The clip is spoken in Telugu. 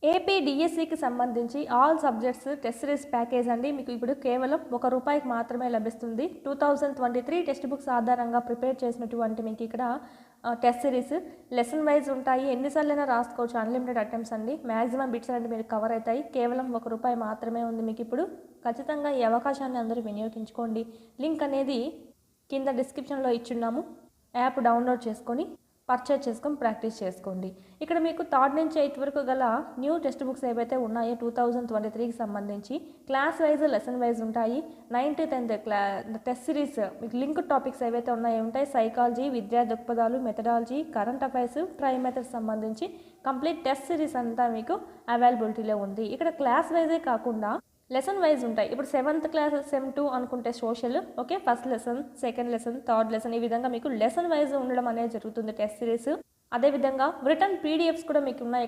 ఏపీ డిఎస్సికి సంబంధించి all subjects test series package అండి మీకు ఇప్పుడు కేవలం ₹1 మాత్రమే లభిస్తుంది. 2023 టెక్స్ట్ బుక్స్ ఆధారంగా ప్రిపేర్ చేసినటువంటి మీకు ఇక్కడ టెస్ట్ సిరీస్ లెసన్ వైజ్ ఉంటాయి. ఎన్నిసార్లైనా రాసుకోవచ్చు, అన్లిమిటెడ్ అటెంప్ట్స్ అండి. మ్యాక్సిమం బిట్స్ అనేవి మీరు కవర్ అవుతాయి. కేవలం ₹1 మాత్రమే ఉంది మీకు ఇప్పుడు. ఖచ్చితంగా ఈ అవకాశాన్ని అందరూ వినియోగించుకోండి. లింక్ అనేది కింద డిస్క్రిప్షన్లో ఇచ్చున్నాము. యాప్ డౌన్లోడ్ చేసుకొని పర్చేజ్ చేసుకొని ప్రాక్టీస్ చేసుకోండి. ఇక్కడ మీకు 3rd నుంచి 8th వరకు గల న్యూ టెక్స్ట్ బుక్స్ ఏవైతే ఉన్నాయో 2023కి సంబంధించి క్లాస్ వైజ్ లెసన్ వైజ్ ఉంటాయి. 9th 10th టెస్ట్ సిరీస్ మీకు లింక్ టాపిక్స్ ఏవైతే ఉన్నాయో ఉంటాయి. సైకాలజీ, విద్యా దృక్పథాలు, methodology, current affairs, try methods సంబంధించి కంప్లీట్ టెస్ట్ సిరీస్ అంతా మీకు అవైలబిలిటీలో ఉంది. ఇక్కడ క్లాస్ వైజే కాకుండా లెసన్ వైజ్ ఉంటాయి. ఇప్పుడు 7th క్లాస్ సెమ్ 2 అనుకుంటే social, okay, first lesson, second lesson, third lesson, ఈ విధంగా మీకు లెసన్ వైజ్ ఉండడం అనేది జరుగుతుంది టెస్ట్ సిరీస్. అదేవిధంగా రిటర్న్ పీడిఎఫ్స్ కూడా మీకు ఉన్నాయి.